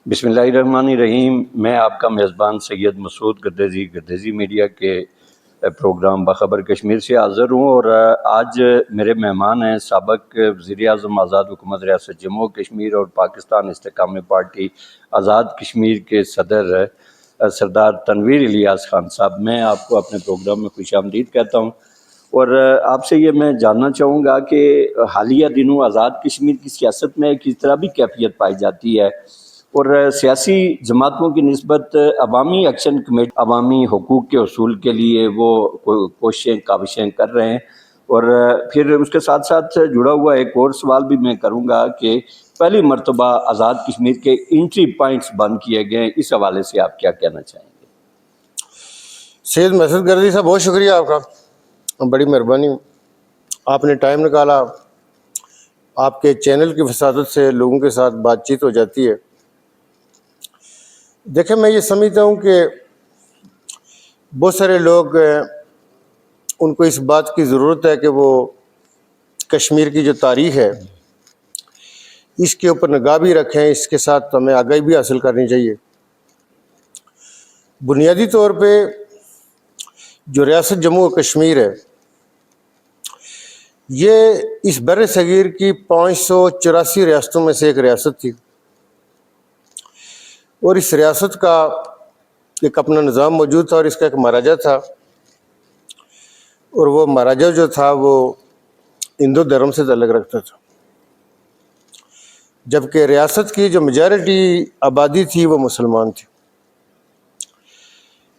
بسم اللہ الرحمن الرحیم۔ میں آپ کا میزبان سید مسعود گردیزی میڈیا کے پروگرام باخبر کشمیر سے حاضر ہوں، اور آج میرے مہمان ہیں سابق وزیر اعظم آزاد حکومت ریاست جموں و کشمیر اور پاکستان استحکامی پارٹی آزاد کشمیر کے صدر سردار تنویر الیاس خان صاحب۔ میں آپ کو اپنے پروگرام میں خوش آمدید کہتا ہوں، اور آپ سے یہ میں جاننا چاہوں گا کہ حالیہ دنوں آزاد کشمیر کی سیاست میں کس طرح بھی کیفیت پائی جاتی ہے، اور سیاسی جماعتوں کی نسبت عوامی ایکشن کمیٹی عوامی حقوق کے حصول کے لیے وہ کوششیں کاوشیں کر رہے ہیں، اور پھر اس کے ساتھ ساتھ جڑا ہوا ایک اور سوال بھی میں کروں گا کہ پہلی مرتبہ آزاد کشمیر کے انٹری پوائنٹس بند کیے گئے، اس حوالے سے آپ کیا کہنا چاہیں گے؟ سید مسعود گردی صاحب، بہت شکریہ آپ کا، بڑی مہربانی، آپ نے ٹائم نکالا۔ آپ کے چینل کی وساطت سے لوگوں کے ساتھ بات چیت ہو جاتی ہے۔ دیکھیں، میں یہ سمجھتا ہوں کہ بہت سارے لوگ ان کو اس بات کی ضرورت ہے کہ وہ کشمیر کی جو تاریخ ہے اس کے اوپر نگاہ بھی رکھیں، اس کے ساتھ ہمیں آگاہی بھی حاصل کرنی چاہیے۔ بنیادی طور پہ جو ریاست جموں و کشمیر ہے یہ اس بر صغیر کی 584 ریاستوں میں سے ایک ریاست تھی، اور اس ریاست کا ایک اپنا نظام موجود تھا، اور اس کا ایک مہاراجہ تھا، اور وہ مہاراجہ جو تھا وہ ہندو دھرم سے تعلق رکھتا تھا، جبکہ ریاست کی جو میجارٹی آبادی تھی وہ مسلمان تھی۔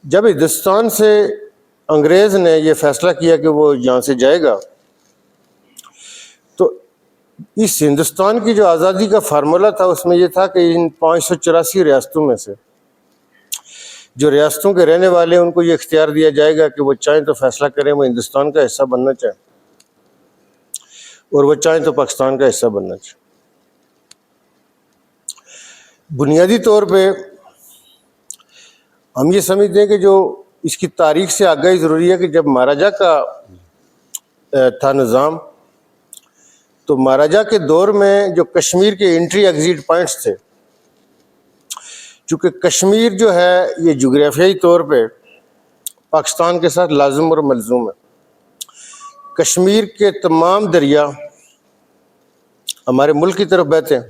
جب ہندوستان سے انگریز نے یہ فیصلہ کیا کہ وہ یہاں سے جائے گا، تو اس ہندوستان کی جو آزادی کا فارمولہ تھا اس میں یہ تھا کہ ان 584 ریاستوں میں سے جو ریاستوں کے رہنے والے ہیں ان کو یہ اختیار دیا جائے گا کہ وہ چاہیں تو فیصلہ کریں وہ ہندوستان کا حصہ بننا چاہیں، اور وہ چاہیں تو پاکستان کا حصہ بننا چاہیں۔ بنیادی طور پہ ہم یہ سمجھتے ہیں کہ جو اس کی تاریخ سے آگاہی ضروری ہے کہ جب مہاراجہ کا تھا نظام، تو مہاراجہ کے دور میں جو کشمیر کے انٹری ایگزٹ پوائنٹس تھے، چونکہ کشمیر جو ہے یہ جغرافیائی طور پہ پاکستان کے ساتھ لازم اور ملزوم ہے۔ کشمیر کے تمام دریا ہمارے ملک کی طرف بہتے ہیں،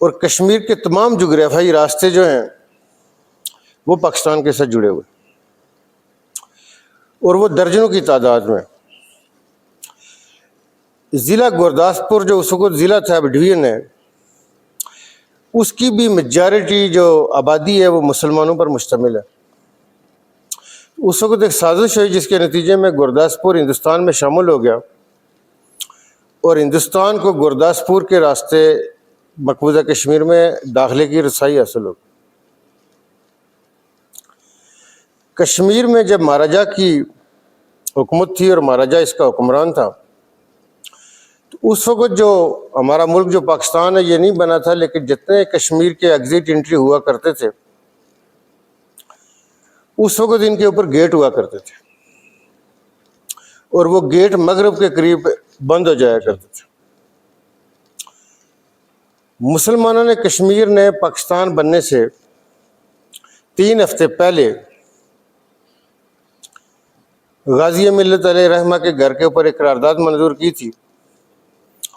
اور کشمیر کے تمام جغرافیائی راستے جو ہیں وہ پاکستان کے ساتھ جڑے ہوئے، اور وہ درجنوں کی تعداد میں۔ ضلع گورداسپور جو اس وقت ضلع تھا، اب ڈویژن ہے، اس کی بھی میجارٹی جو آبادی ہے وہ مسلمانوں پر مشتمل ہے۔ اس وقت ایک سازش ہوئی جس کے نتیجے میں گورداسپور ہندوستان میں شامل ہو گیا، اور ہندوستان کو گورداسپور کے راستے مقبوضہ کشمیر میں داخلے کی رسائی حاصل ہو۔ کشمیر میں جب مہاراجہ کی حکومت تھی اور مہاراجہ اس کا حکمران تھا، تو اس وقت جو ہمارا ملک جو پاکستان ہے یہ نہیں بنا تھا، لیکن جتنے کشمیر کے ایگزٹ انٹری ہوا کرتے تھے اس وقت ان کے اوپر گیٹ ہوا کرتے تھے، اور وہ گیٹ مغرب کے قریب بند ہو جایا کرتے تھے۔ مسلمانوں نے کشمیر نے پاکستان بننے سے 3 ہفتے پہلے غازی ملت علیہ رحمہ کے گھر کے اوپر ایک قرارداد منظور کی تھی،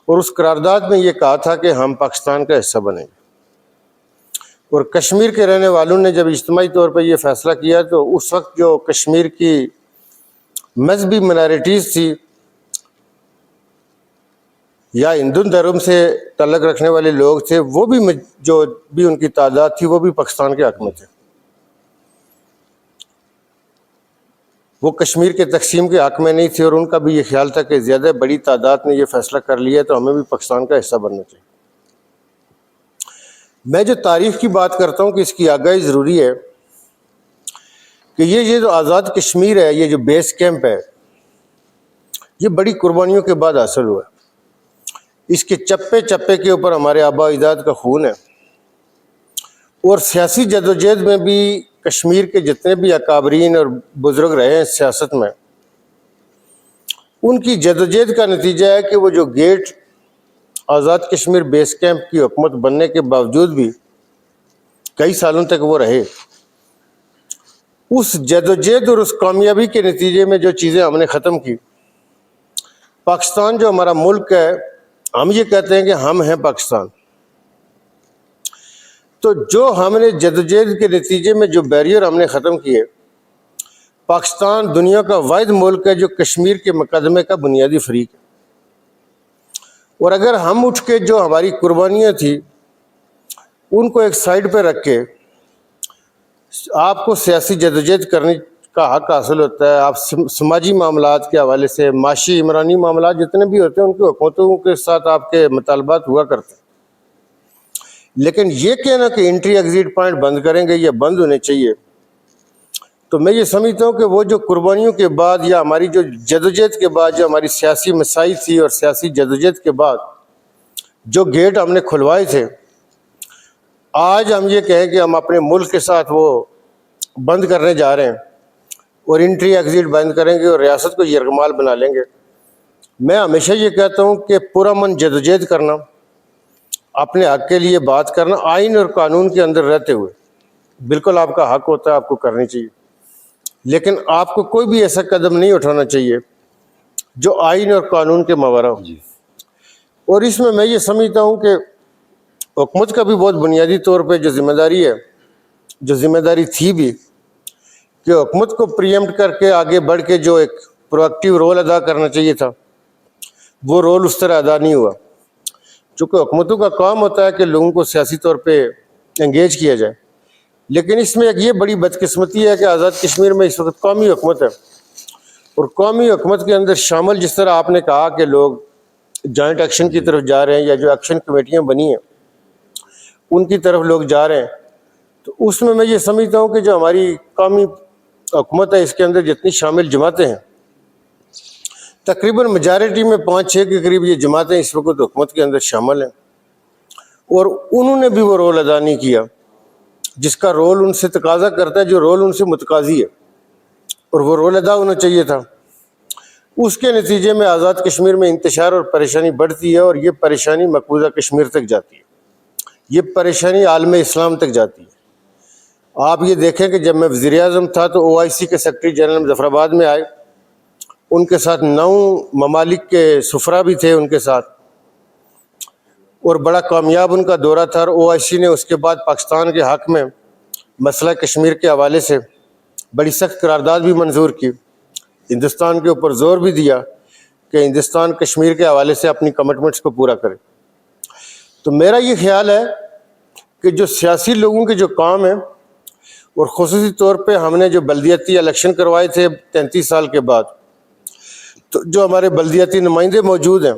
اور اس قرارداد میں یہ کہا تھا کہ ہم پاکستان کا حصہ بنیں گے۔ اور کشمیر کے رہنے والوں نے جب اجتماعی طور پر یہ فیصلہ کیا، تو اس وقت جو کشمیر کی مذہبی مائنارٹیز تھی یا ہندو دھرم سے تعلق رکھنے والے لوگ تھے، وہ بھی جو بھی ان کی تعداد تھی وہ بھی پاکستان کے حق میں تھے، وہ کشمیر کے تقسیم کے حق میں نہیں تھے، اور ان کا بھی یہ خیال تھا کہ زیادہ بڑی تعداد نے یہ فیصلہ کر لیا تو ہمیں بھی پاکستان کا حصہ بننا چاہیے۔ میں جو تاریخ کی بات کرتا ہوں کہ اس کی آگاہی ضروری ہے کہ یہ جو آزاد کشمیر ہے، یہ جو بیس کیمپ ہے، یہ بڑی قربانیوں کے بعد حاصل ہوا ہے۔ اس کے چپے چپے کے اوپر ہمارے آباء و اجداد کا خون ہے، اور سیاسی جدوجہد میں بھی کشمیر کے جتنے بھی اکابرین اور بزرگ رہے ہیں سیاست میں، ان کی جدوجہد کا نتیجہ ہے کہ وہ جو get Azad Kashmir base camp کی حکومت بننے کے باوجود بھی کئی سالوں تک وہ رہے، اس جدوجہد اور اس کامیابی کے نتیجے میں جو چیزیں ہم نے ختم کی، پاکستان جو ہمارا ملک ہے، ہم یہ کہتے ہیں کہ ہم ہیں پاکستان، تو جو ہم نے جدوجہد کے نتیجے میں جو بیریئر ہم نے ختم کیے، پاکستان دنیا کا واحد ملک ہے جو کشمیر کے مقدمے کا بنیادی فریق ہے۔ اور اگر ہم اٹھ کے جو ہماری قربانیاں تھیں ان کو ایک سائڈ پہ رکھ کے آپ کو سیاسی جدوجہد کرنے کا حق حاصل ہوتا ہے، آپ سماجی معاملات کے حوالے سے، معاشی عمرانی معاملات جتنے بھی ہوتے ہیں ان کی حکومتوں کے ساتھ آپ کے مطالبات ہوا کرتے ہیں، لیکن یہ کہنا کہ انٹری ایگزٹ پوائنٹ بند کریں گے یا بند ہونے چاہیے، تو میں یہ سمجھتا ہوں کہ وہ جو قربانیوں کے بعد یا ہماری جو جدوجہد کے بعد جو ہماری سیاسی مساعی تھی اور سیاسی جدوجہد کے بعد جو گیٹ ہم نے کھلوائے تھے، آج ہم یہ کہیں کہ ہم اپنے ملک کے ساتھ وہ بند کرنے جا رہے ہیں اور انٹری ایگزٹ بند کریں گے اور ریاست کو یرغمال بنا لیں گے۔ میں ہمیشہ یہ کہتا ہوں کہ پرامن جدوجہد کرنا، اپنے حق کے لیے بات کرنا، آئین اور قانون کے اندر رہتے ہوئے، بالکل آپ کا حق ہوتا ہے، آپ کو کرنی چاہیے، لیکن آپ کو کوئی بھی ایسا قدم نہیں اٹھانا چاہیے جو آئین اور قانون کے ماورا ہو۔ اور اس میں یہ سمجھتا ہوں کہ حکومت کا بھی بہت بنیادی طور پہ جو ذمہ داری ہے، جو ذمہ داری تھی بھی، کہ حکومت کو پریمپٹ کر کے آگے بڑھ کے جو ایک پرویکٹیو رول ادا کرنا چاہیے تھا، وہ رول اس طرح ادا نہیں ہوا، چونکہ حکومتوں کا کام ہوتا ہے کہ لوگوں کو سیاسی طور پہ انگیج کیا جائے، لیکن اس میں ایک یہ بڑی بدقسمتی ہے کہ آزاد کشمیر میں اس وقت قومی حکومت ہے، اور قومی حکومت کے اندر شامل جس طرح آپ نے کہا کہ لوگ جوائنٹ ایکشن کی طرف جا رہے ہیں یا جو ایکشن کمیٹیاں بنی ہیں ان کی طرف لوگ جا رہے ہیں، تو اس میں یہ سمجھتا ہوں کہ جو ہماری قومی حکومت ہے اس کے اندر جتنی شامل جماعتیں ہیں، تقریباً میجارٹی میں 5-6 کے قریب یہ جماعتیں اس وقت حکومت کے اندر شامل ہیں، اور انہوں نے بھی وہ رول ادا نہیں کیا جس کا رول ان سے تقاضا کرتا ہے، جو رول ان سے متقاضی ہے، اور وہ رول ادا ہونا چاہیے تھا۔ اس کے نتیجے میں آزاد کشمیر میں انتشار اور پریشانی بڑھتی ہے، اور یہ پریشانی مقبوضہ کشمیر تک جاتی ہے، یہ پریشانی عالم اسلام تک جاتی ہے۔ آپ یہ دیکھیں کہ جب میں وزیر اعظم تھا تو OIC کے سیکرٹری جنرل مظفر آباد میں آئے، ان کے ساتھ 9 ممالک کے سفراء بھی تھے ان کے ساتھ، اور بڑا کامیاب ان کا دورہ تھا، اور OIC نے اس کے بعد پاکستان کے حق میں مسئلہ کشمیر کے حوالے سے بڑی سخت قرارداد بھی منظور کی، ہندوستان کے اوپر زور بھی دیا کہ ہندوستان کشمیر کے حوالے سے اپنی کمٹمنٹس کو پورا کرے۔ تو میرا یہ خیال ہے کہ جو سیاسی لوگوں کے جو کام ہیں، اور خصوصی طور پہ ہم نے جو بلدیاتی الیکشن کروائے تھے 33 سال کے بعد، تو جو ہمارے بلدیاتی نمائندے موجود ہیں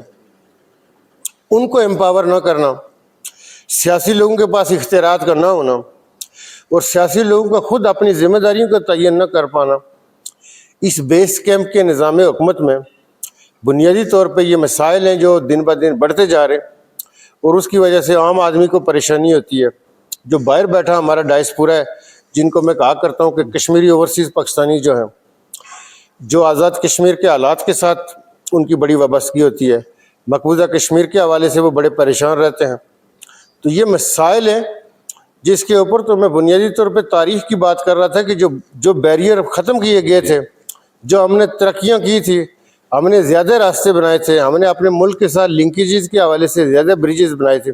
ان کو امپاور نہ کرنا، سیاسی لوگوں کے پاس اختیارات کا نہ ہونا، اور سیاسی لوگوں کا خود اپنی ذمہ داریوں کا تعین نہ کر پانا، اس بیس کیمپ کے نظام حکومت میں بنیادی طور پہ یہ مسائل ہیں جو دن بہ دن بڑھتے جا رہے ہیں، اور اس کی وجہ سے عام آدمی کو پریشانی ہوتی ہے۔ جو باہر بیٹھا ہمارا ڈائسپورا ہے، جن کو میں کہا کرتا ہوں کہ کشمیری اوورسیز پاکستانی جو ہیں، جو آزاد کشمیر کے حالات کے ساتھ ان کی بڑی وابستگی ہوتی ہے، مقبوضہ کشمیر کے حوالے سے وہ بڑے پریشان رہتے ہیں، تو یہ مسائل ہیں جس کے اوپر تو میں بنیادی طور پہ تاریخ کی بات کر رہا تھا کہ جو بیریئر ختم کیے گئے تھے، جو ہم نے ترقیاں کی تھی، ہم نے زیادہ راستے بنائے تھے، ہم نے اپنے ملک کے ساتھ لنکیجز کے حوالے سے زیادہ بریجز بنائے تھے،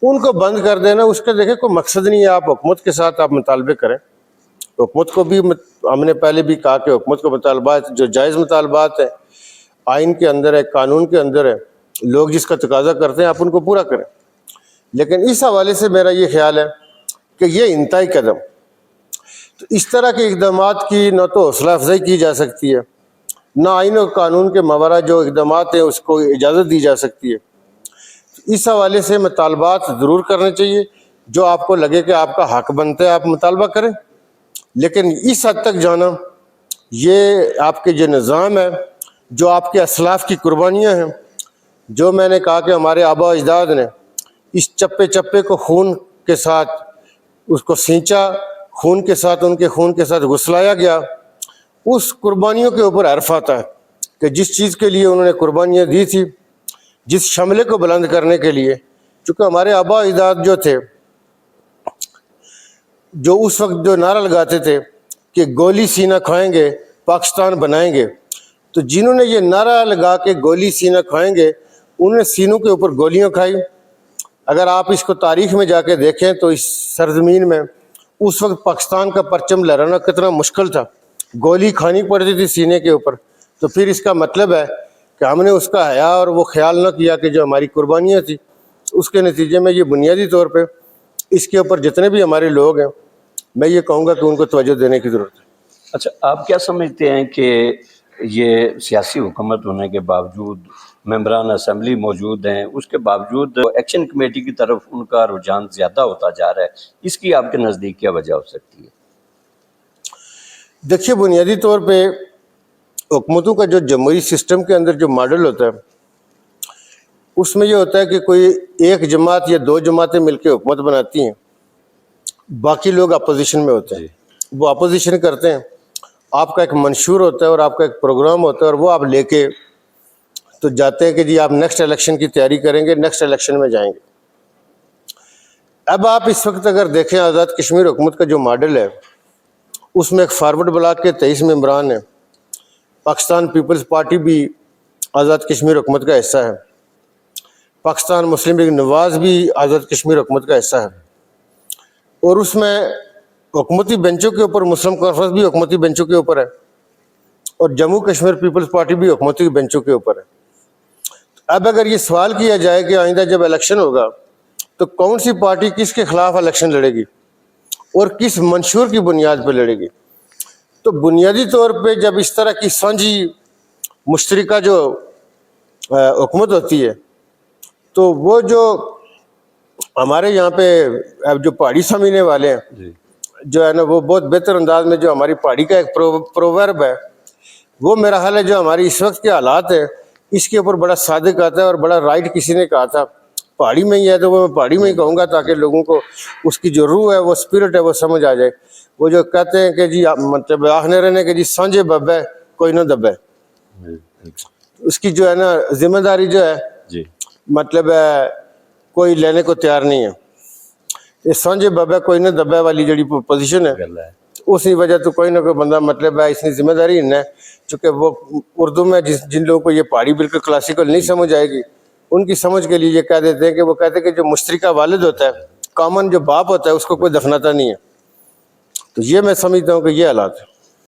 ان کو بند کر دینا، اس کا دیکھیں کوئی مقصد نہیں ہے۔ آپ حکومت کے ساتھ آپ مطالبے کریں، حکومت کو بھی ہم نے پہلے بھی کہا کہ حکومت کو مطالبات جو جائز مطالبات ہیں، آئین کے اندر ہے، قانون کے اندر ہے، لوگ جس کا تقاضا کرتے ہیں آپ ان کو پورا کریں، لیکن اس حوالے سے میرا یہ خیال ہے کہ یہ انتہائی قدم، تو اس طرح کے اقدامات کی نہ تو حوصلہ افزائی کی جا سکتی ہے، نہ آئین اور قانون کے ماورا جو اقدامات ہیں اس کو اجازت دی جا سکتی ہے۔ اس حوالے سے مطالبات ضرور کرنے چاہیے، جو آپ کو لگے کہ آپ کا حق بنتا ہے آپ مطالبہ کریں، لیکن اس حد تک جانا، یہ آپ کے جو نظام ہے، جو آپ کے اسلاف کی قربانیاں ہیں، جو میں نے کہا کہ ہمارے آبا و اجداد نے اس چپے چپے کو خون کے ساتھ اس کو سینچا، خون کے ساتھ ان کے خون کے ساتھ غسلایا گیا، اس قربانیوں کے اوپر عرف آتا ہے کہ جس چیز کے لیے انہوں نے قربانیاں دی تھی، جس شملے کو بلند کرنے کے لیے، چونکہ ہمارے آبا اجداد جو تھے، جو اس وقت جو نعرہ لگاتے تھے کہ گولی سینہ کھائیں گے پاکستان بنائیں گے، تو جنہوں نے یہ نعرہ لگا کے گولی سینہ کھائیں گے، انہوں نے سینوں کے اوپر گولیاں کھائی۔ اگر آپ اس کو تاریخ میں جا کے دیکھیں تو اس سرزمین میں اس وقت پاکستان کا پرچم لہرانا کتنا مشکل تھا، گولی کھانی پڑتی تھی سینے کے اوپر۔ تو پھر اس کا مطلب ہے کہ ہم نے اس کا حیا اور وہ خیال نہ کیا کہ جو ہماری قربانیاں تھیں، اس کے نتیجے میں یہ بنیادی طور پہ اس کے اوپر جتنے بھی ہمارے لوگ ہیں، میں یہ کہوں گا کہ ان کو توجہ دینے کی ضرورت ہے۔ اچھا، آپ کیا سمجھتے ہیں کہ یہ سیاسی حکومت ہونے کے باوجود، ممبران اسمبلی موجود ہیں، اس کے باوجود ایکشن کمیٹی کی طرف ان کا رجحان زیادہ ہوتا جا رہا ہے، اس کی آپ کے نزدیک کیا وجہ ہو سکتی ہے؟ دیکھیے، بنیادی طور پہ حکومتوں کا جو جمہوری سسٹم کے اندر جو ماڈل ہوتا ہے، اس میں یہ ہوتا ہے کہ کوئی ایک جماعت یا دو جماعتیں مل کے حکومت بناتی ہیں، باقی لوگ اپوزیشن میں ہوتے ہیں، وہ اپوزیشن کرتے ہیں، آپ کا ایک منشور ہوتا ہے اور آپ کا ایک پروگرام ہوتا ہے، اور وہ آپ لے کے تو جاتے ہیں کہ جی آپ نیکسٹ الیکشن کی تیاری کریں گے، نیکسٹ الیکشن میں جائیں گے۔ اب آپ اس وقت اگر دیکھیں آزاد کشمیر حکومت کا جو ماڈل ہے، اس میں ایک فارورڈ بلاک کے 23 ممبران ہیں، پاکستان پیپلز پارٹی بھی آزاد کشمیر حکومت کا حصہ ہے، پاکستان مسلم لیگ نواز بھی آزاد کشمیر حکومت کا حصہ ہے، اور اس میں حکومتی بینچوں کے اوپر مسلم کانفرنس بھی حکومتی بینچوں کے اوپر ہے، اور جموں کشمیر پیپلز پارٹی بھی حکومتی بینچوں کے اوپر ہے۔ اب اگر یہ سوال کیا جائے کہ آئندہ جب الیکشن ہوگا تو کون سی پارٹی کس کے خلاف الیکشن لڑے گی اور کس منشور کی بنیاد پہ لڑے گی، تو بنیادی طور پہ جب اس طرح کی سانجھی مشترکہ جو حکومت ہوتی ہے، تو وہ جو ہمارے یہاں پہ اب جو پہاڑی سمجھنے والے ہیں جو ہے نا، وہ بہت بہتر انداز میں جو ہماری پہاڑی کا ایک پروورب ہے، وہ میرا خیال ہے جو ہماری اس وقت کے حالات ہے، اس کے اوپر بڑا صادق آتا ہے اور بڑا رائٹ کسی نے کہا تھا۔ پہاڑی میں ہی ہے تو وہ میں پہاڑی میں ہی کہوں گا تاکہ لوگوں کو اس کی جو روح ہے، وہ اسپرٹ ہے، وہ سمجھ آ جائے۔ وہ جو کہتے ہیں کہ جی مطلب آخنے رہنے کہ جی سانجے ببے کوئی نہ دبے، اس کی جو ہے نا ذمہ داری جو ہے مطلب ہے کوئی لینے کو تیار نہیں ہے۔ یہ سانجے ببے کوئی نہ دبے والی جڑی پوزیشن ہے، اسی وجہ تو کوئی نہ کوئی بندہ مطلب ہے اس کی ذمہ داری ہے، چونکہ وہ اردو میں جن لوگوں کو یہ پہاڑی بالکل کلاسیکل نہیں سمجھ آئے گی، ان کی سمجھ کے لیے یہ کہہ دیتے ہیں کہ وہ کہتے ہیں کہ جو مشترکہ والد ہوتا ہے، کامن جو باپ ہوتا ہے، اس کو کوئی دفناتا نہیں ہے۔ تو یہ میں سمجھتا ہوں کہ یہ حالات ہے۔